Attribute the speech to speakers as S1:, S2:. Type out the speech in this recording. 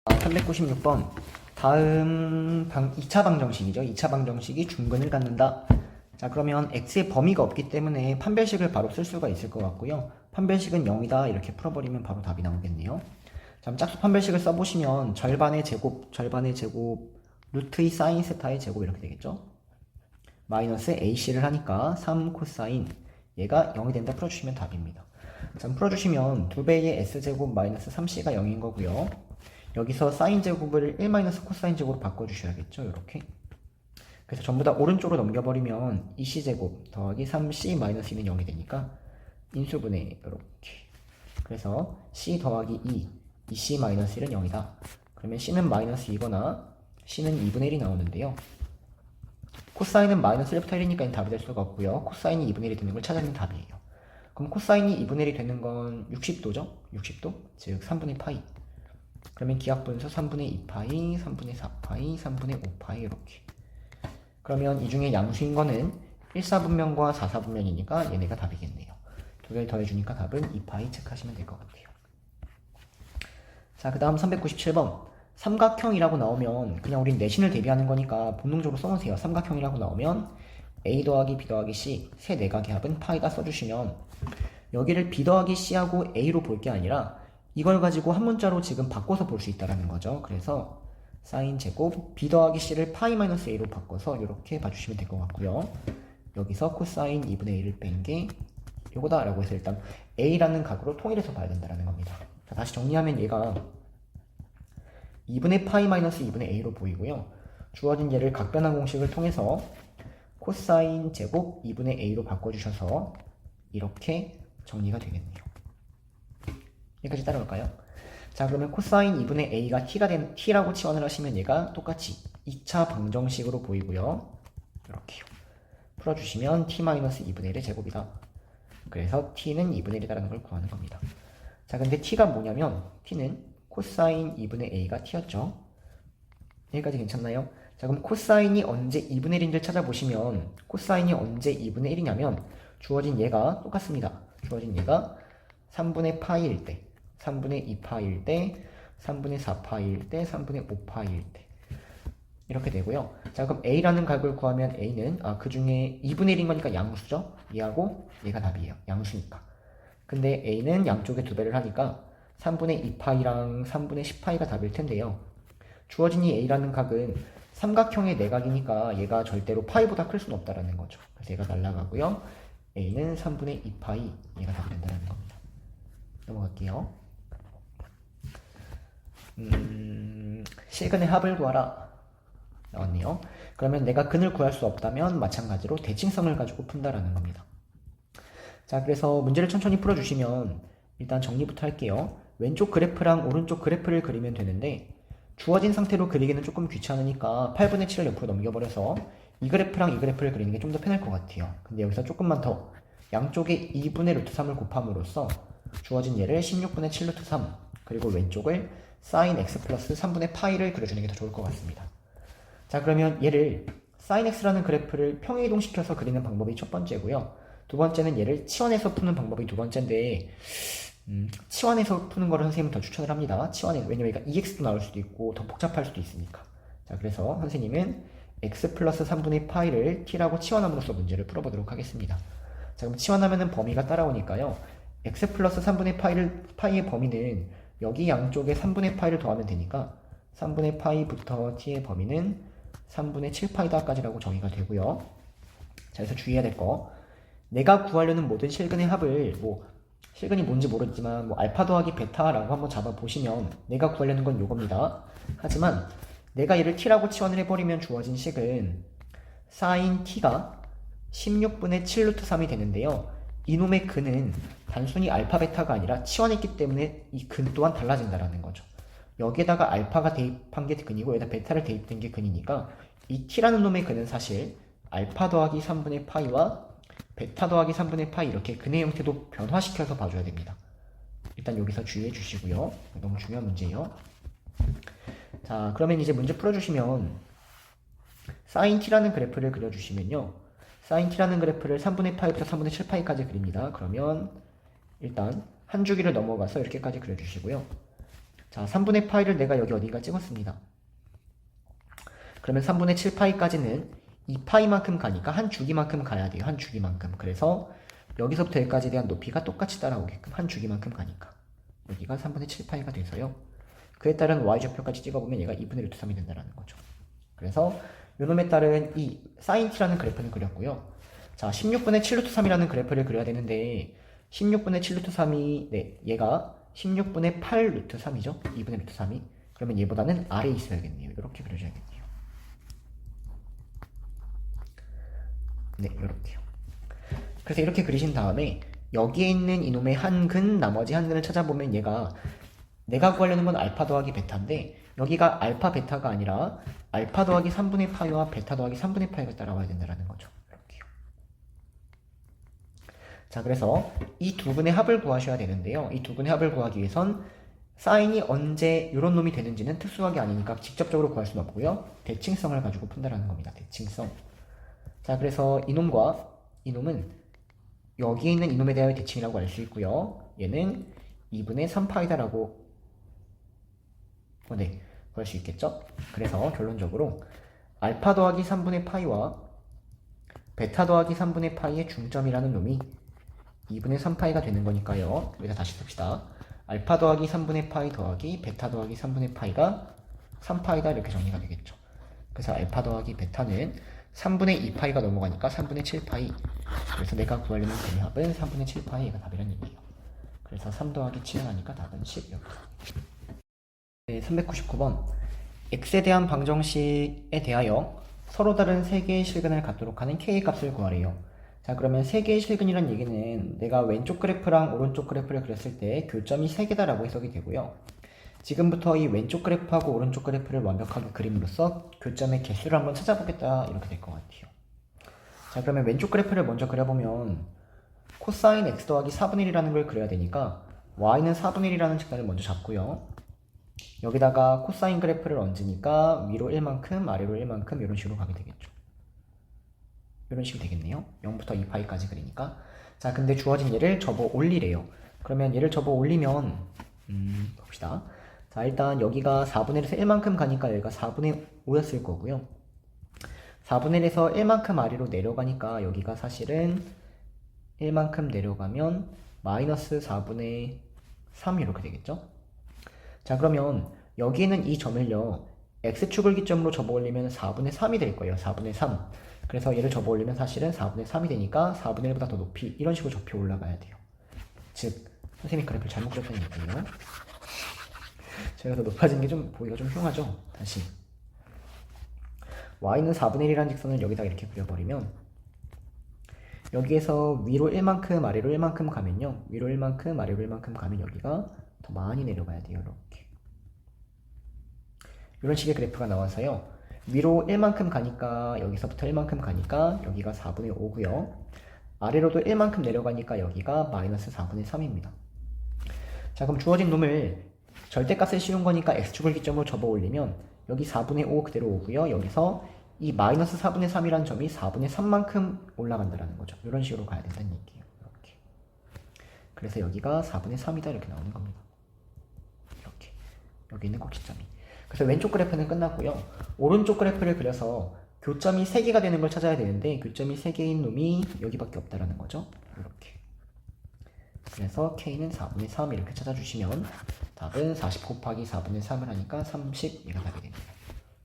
S1: 396번. 다음 2차 방정식이죠. 2차 방정식이 중근을 갖는다. 자, 그러면 x의 범위가 없기 때문에 판별식을 바로 쓸 수가 있을 것 같고요. 판별식은 0이다 이렇게 풀어버리면 바로 답이 나오겠네요. 자, 그럼 짝수 판별식을 써보시면 절반의 제곱, 루트의 사인 세타의 제곱 이렇게 되겠죠. 마이너스 ac를 하니까 3 코사인 얘가 0이 된다 풀어주시면 답입니다. 자, 풀어주시면 2배의 s제곱 마이너스 3c가 0인 거고요. 여기서 사인 제곱을 1 마이너스 코사인 제곱으로 바꿔주셔야겠죠. 이렇게. 그래서 전부 다 오른쪽으로 넘겨버리면 2c제곱 더하기 3c 마이너스 2는 0이 되니까 인수분해 이렇게. 그래서 c 더하기 2c 마이너스 1은 0이다. 그러면 c는 마이너스 2거나 c는 2분의 1이 나오는데요. 코사인은 마이너스 1부터 1이니까 답이 될 수가 없고요. 코사인이 2분의 1이 되는 걸 찾아내면 답이에요. 그럼 코사인이 2분의 1이 되는 건 60도죠? 60도? 즉 3분의 파이. 그러면 기하분수 3분의 2파이, 3분의 4파이, 3분의 5파이 이렇게. 그러면 이 중에 양수인 거는 1사분면과 4사분면이니까 얘네가 답이겠네요. 두 개를 더해주니까 답은 2파이 체크하시면 될 것 같아요. 자, 그 다음 397번. 삼각형이라고 나오면 그냥 우린 내신을 대비하는 거니까 본능적으로 써놓으세요. 삼각형이라고 나오면 a 더하기 b 더하기 c 세 내각의 합은 파이다 써주시면 여기를 b 더하기 c하고 a로 볼 게 아니라 이걸 가지고 한 문자로 지금 바꿔서 볼 수 있다는 거죠. 그래서 사인 제곱 b 더하기 c를 파이 마이너스 a로 바꿔서 이렇게 봐주시면 될 것 같고요. 여기서 코사인 2분의 1을 뺀 게 요거다 라고 해서 일단 a라는 각으로 통일해서 봐야 된다는 겁니다. 자, 다시 정리하면 얘가 2분의 파이 마이너스 2분의 a로 보이고요. 주어진 얘를 각변환 공식을 통해서 코사인 제곱 2분의 a로 바꿔주셔서 이렇게 정리가 되겠네요. 여기까지 따라올까요? 자, 그러면 코사인 2분의 a가 t라고 치환을 하시면 얘가 똑같이 2차 방정식으로 보이고요. 이렇게요. 풀어주시면 t-2분의 1의 제곱이다. 그래서 t는 2분의 1이라는 걸 구하는 겁니다. 자, 근데 t가 뭐냐면 t는 코사인 2분의 a가 t였죠. 여기까지 괜찮나요? 자, 그럼 코사인이 언제 2분의 1인지를 찾아보시면 코사인이 언제 2분의 1이냐면 주어진 얘가 똑같습니다. 주어진 얘가 3분의 파이일 때, 3분의 2파이일 때, 3분의 4파이일 때, 3분의 5파이일 때 이렇게 되고요. 자, 그럼 a라는 각을 구하면 a는 그 중에 2분의 1인 거니까 양수죠. 얘하고 얘가 답이에요. 양수니까. 근데 a는 양쪽에 2배를 하니까 3분의 2파이랑 3분의 10파이가 답일 텐데요. 주어진 이 a라는 각은 삼각형의 내각이니까 얘가 절대로 파이보다 클 수는 없다라는 거죠. 그래서 얘가 날아가고요. a는 3분의 2파이 얘가 답이 된다는 겁니다. 넘어갈게요. 실근의 합을 구하라 나왔네요. 그러면 내가 근을 구할 수 없다면 마찬가지로 대칭성을 가지고 푼다라는 겁니다. 자, 그래서 문제를 천천히 풀어주시면 일단 정리부터 할게요. 왼쪽 그래프랑 오른쪽 그래프를 그리면 되는데 주어진 상태로 그리기는 조금 귀찮으니까 8분의 7을 옆으로 넘겨버려서 이 그래프랑 이 그래프를 그리는 게 좀 더 편할 것 같아요. 근데 여기서 조금만 더 양쪽에 2분의 루트 3을 곱함으로써 주어진 얘를 16분의 7 루트 3 그리고 왼쪽을 sin x 플러스 3분의 파이를 그려주는 게 더 좋을 것 같습니다. 자, 그러면 얘를 sin x라는 그래프를 평행이동시켜서 그리는 방법이 첫 번째고요. 두 번째는 얘를 치환해서 푸는 방법이 두 번째인데 치환해서 푸는 거를 선생님은 더 추천을 합니다. 왜냐면 얘가 EX도 나올 수도 있고 더 복잡할 수도 있으니까. 자, 그래서 선생님은 x 플러스 3분의 파이를 t라고 치환함으로써 문제를 풀어보도록 하겠습니다. 자, 그럼 치환하면은 범위가 따라오니까요. x 플러스 3분의 파이의 범위는 여기 양쪽에 3분의 파이를 더하면 되니까 3분의 파이부터 t의 범위는 3분의 7파이다까지라고 정의가 되고요. 자, 그래서 주의해야 될 거. 내가 구하려는 모든 실근의 합을 실근이 뭔지 모르지만 알파 더하기 베타라고 한번 잡아보시면 내가 구하려는 건 요겁니다. 하지만 내가 얘를 t라고 치환을 해버리면 주어진 식은 sin t가 16분의 7 루트 3이 되는데요. 이놈의 근은 단순히 알파 베타가 아니라 치환했기 때문에 이 근 또한 달라진다라는 거죠. 여기에다가 알파가 대입한 게 근이고 여기다 베타를 대입된 게 근이니까 이 t라는 놈의 근은 사실 알파 더하기 3분의 파이와 베타 더하기 3분의 파이 이렇게 근의 형태도 변화시켜서 봐줘야 됩니다. 일단 여기서 주의해 주시고요. 너무 중요한 문제예요. 자, 그러면 이제 문제 풀어주시면 sin t라는 그래프를 그려주시면요. sin t라는 그래프를 3분의 파이부터 3분의 7파이까지 그립니다. 그러면 일단 한 주기를 넘어가서 이렇게까지 그려주시고요. 자, 3분의 파이를 내가 여기 어디가 찍었습니다. 그러면 3분의 7파이까지는 2파이만큼 가니까 한 주기만큼 가야 돼요. 한 주기만큼. 그래서 여기서부터 여기까지에 대한 높이가 똑같이 따라오게끔 한 주기만큼 가니까 여기가 3분의 7파이가 돼서요. 그에 따른 y좌표까지 찍어보면 얘가 2분의 루트 3이 된다는 거죠. 그래서 요놈에 따른 이 sin t라는 그래프는 그렸고요. 자, 16분의 7 루트 3이라는 그래프를 그려야 되는데 16분의 7 루트 3이 네, 얘가 16분의 8 루트 3이죠. 2분의 루트 3이. 그러면 얘보다는 아래에 있어야겠네요. 이렇게 그려줘야겠네요. 네, 이렇게요. 그래서 이렇게 그리신 다음에 여기에 있는 이놈의 한 근, 나머지 한 근을 찾아보면 얘가 내가 구하려는 건 알파 더하기 베타인데 여기가 알파 베타가 아니라 알파 더하기 3분의 파이와 베타 더하기 3분의 파이가 따라와야 된다는 거죠. 이렇게요. 자, 그래서 이 두 근의 합을 구하셔야 되는데요. 이 두 근의 합을 구하기 위해선 사인이 언제 이런 놈이 되는지는 특수하게 아니니까 직접적으로 구할 수는 없고요. 대칭성을 가지고 푼다라는 겁니다. 대칭성. 자, 그래서 이놈과 이놈은 여기에 있는 이놈에 대하여 대칭이라고 알 수 있고요. 얘는 2분의 3파이다라고 네, 구할 수 있겠죠? 그래서 결론적으로 알파 더하기 3분의 파이와 베타 더하기 3분의 파이의 중점이라는 놈이 2분의 3파이가 되는 거니까요. 여기다 다시 씁시다. 알파 더하기 3분의 파이 더하기 베타 더하기 3분의 파이가 3파이다 이렇게 정리가 되겠죠. 그래서 알파 더하기 베타는 3분의 2파이가 넘어가니까 3분의 7파이. 그래서 내가 구하려는 그 합은 3분의 7파이가 답이라는 얘기예요. 그래서 3 더하기 7을 하니까 답은 10 이렇게. 네, 399번. x에 대한 방정식에 대하여 서로 다른 세 개의 실근을 갖도록 하는 k의 값을 구하래요. 자, 그러면 세 개의 실근이란 얘기는 내가 왼쪽 그래프랑 오른쪽 그래프를 그렸을 때 교점이 3개다라고 해석이 되고요. 지금부터 이 왼쪽 그래프하고 오른쪽 그래프를 완벽하게 그림으로써 교점의 개수를 한번 찾아보겠다 이렇게 될 것 같아요. 자, 그러면 왼쪽 그래프를 먼저 그려보면 코사인 x 더하기 4분의 1이라는 걸 그려야 되니까 y는 4분의 1이라는 측면을 먼저 잡고요. 여기다가 코사인 그래프를 얹으니까 위로 1만큼 아래로 1만큼 이런 식으로 가게 되겠죠. 이런 식이 되겠네요. 0부터 2파이까지 그리니까. 자, 근데 주어진 얘를 접어 올리래요. 그러면 얘를 접어 올리면 봅시다. 자, 일단 여기가 4분의 1에서 1만큼 가니까 여기가 4분의 5였을 거고요. 4분의 1에서 1만큼 아래로 내려가니까 여기가 사실은 1만큼 내려가면 마이너스 4분의 3 이렇게 되겠죠. 자, 그러면 여기에는 이 점을요 x축을 기점으로 접어 올리면 4분의 3이 될 거예요. 4분의 3. 그래서 얘를 접어 올리면 사실은 4분의 3이 되니까 4분의 1보다 더 높이 이런 식으로 접혀 올라가야 돼요. 즉 선생님이 그래프를 잘못 그렸다는 얘기예요. 제가 더 높아진 게 좀 보기가 좀 흉하죠. 다시 y는 4분의 1이라는 직선을 여기다 이렇게 그려버리면 여기에서 위로 1만큼 아래로 1만큼 가면요 위로 1만큼 아래로 1만큼 가면 여기가 더 많이 내려가야 돼요. 이렇게 이런 식의 그래프가 나와서요 위로 1만큼 가니까 여기서부터 1만큼 가니까 여기가 4분의 5고요 아래로도 1만큼 내려가니까 여기가 마이너스 4분의 3입니다. 자, 그럼 주어진 놈을 절대값을 씌운 거니까 x축을 기점으로 접어 올리면 여기 4분의 5 그대로 오고요. 여기서 이 마이너스 4분의 3이라는 점이 4분의 3만큼 올라간다는 거죠. 이런 식으로 가야 된다는 얘기예요. 이렇게. 그래서 여기가 4분의 3이다 이렇게 나오는 겁니다. 이렇게. 여기 있는 꼭지점이. 그래서 왼쪽 그래프는 끝났고요. 오른쪽 그래프를 그려서 교점이 3개가 되는 걸 찾아야 되는데 교점이 3개인 놈이 여기밖에 없다라는 거죠. 이렇게. 그래서 k는 4분의 3 이렇게 찾아주시면 답은 40 곱하기 4분의 3을 하니까 30 얘가 답이 됩니다.